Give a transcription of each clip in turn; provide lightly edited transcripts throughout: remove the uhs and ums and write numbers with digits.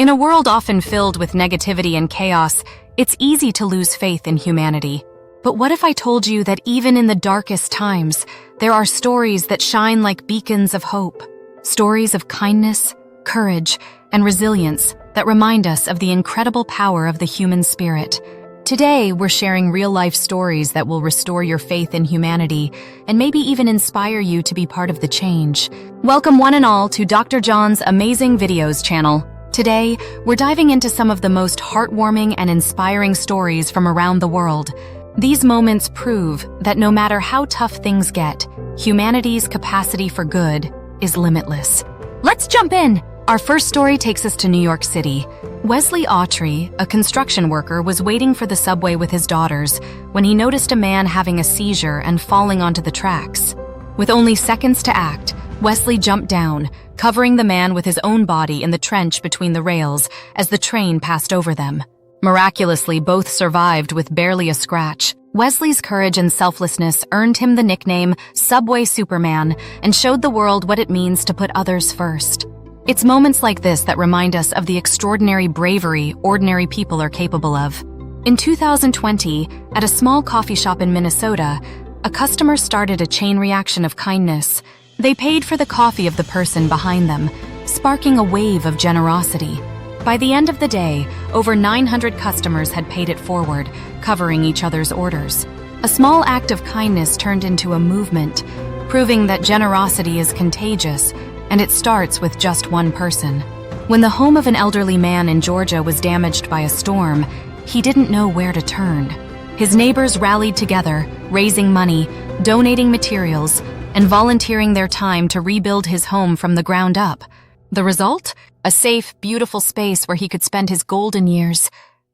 In a world often filled with negativity and chaos, it's easy to lose faith in humanity. But what if I told you that even in the darkest times, there are stories that shine like beacons of hope? Stories of kindness, courage, and resilience that remind us of the incredible power of the human spirit. Today, we're sharing real-life stories that will restore your faith in humanity and maybe even inspire you to be part of the change. Welcome one and all to Dr. John's Amazing Videos channel. Today, we're diving into some of the most heartwarming and inspiring stories from around the world. These moments prove that no matter how tough things get, humanity's capacity for good is limitless. Let's jump in! Our first story takes us to New York City. Wesley Autry, a construction worker, was waiting for the subway with his daughters when he noticed a man having a seizure and falling onto the tracks. With only seconds to act, Wesley jumped down, covering the man with his own body in the trench between the rails as the train passed over them. Miraculously, both survived with barely a scratch. Wesley's courage and selflessness earned him the nickname Subway Superman and showed the world what it means to put others first. It's moments like this that remind us of the extraordinary bravery ordinary people are capable of. In 2020, at a small coffee shop in Minnesota, a customer started a chain reaction of kindness. They paid for the coffee of the person behind them, sparking a wave of generosity. By the end of the day, over 900 customers had paid it forward, covering each other's orders. A small act of kindness turned into a movement, proving that generosity is contagious, and it starts with just one person. When the home of an elderly man in Georgia was damaged by a storm, he didn't know where to turn. His neighbors rallied together, raising money, donating materials, and volunteering their time to rebuild his home from the ground up. The result? A safe, beautiful space where he could spend his golden years,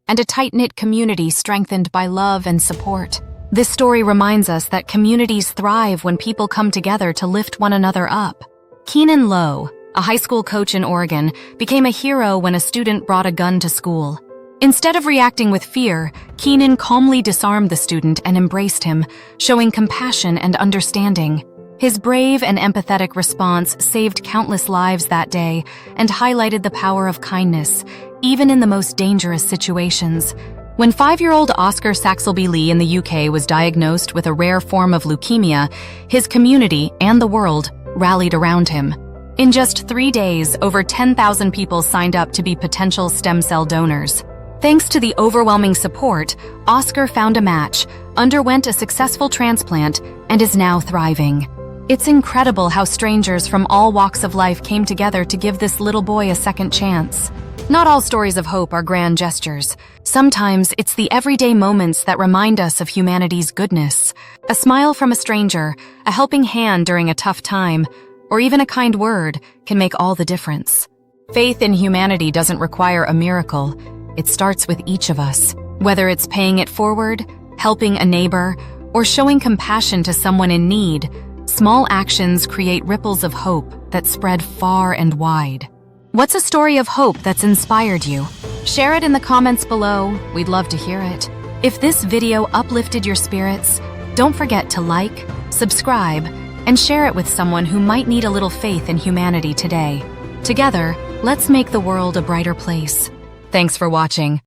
and a tight-knit community strengthened by love and support. This story reminds us that communities thrive when people come together to lift one another up. Keenan Lowe, a high school coach in Oregon, became a hero when a student brought a gun to school. Instead of reacting with fear, Keenan calmly disarmed the student and embraced him, showing compassion and understanding. His brave and empathetic response saved countless lives that day and highlighted the power of kindness, even in the most dangerous situations. When 5-year-old Oscar Saxelby Lee in the UK was diagnosed with a rare form of leukemia, his community and the world rallied around him. In just 3 days, over 10,000 people signed up to be potential stem cell donors. Thanks to the overwhelming support, Oscar found a match, underwent a successful transplant, and is now thriving. It's incredible how strangers from all walks of life came together to give this little boy a second chance. Not all stories of hope are grand gestures. Sometimes it's the everyday moments that remind us of humanity's goodness. A smile from a stranger, a helping hand during a tough time, or even a kind word can make all the difference. Faith in humanity doesn't require a miracle. It starts with each of us. Whether it's paying it forward, helping a neighbor, or showing compassion to someone in need, small actions create ripples of hope that spread far and wide. What's a story of hope that's inspired you? Share it in the comments below. We'd love to hear it. If this video uplifted your spirits, don't forget to like, subscribe, and share it with someone who might need a little faith in humanity today. Together, let's make the world a brighter place. Thanks for watching.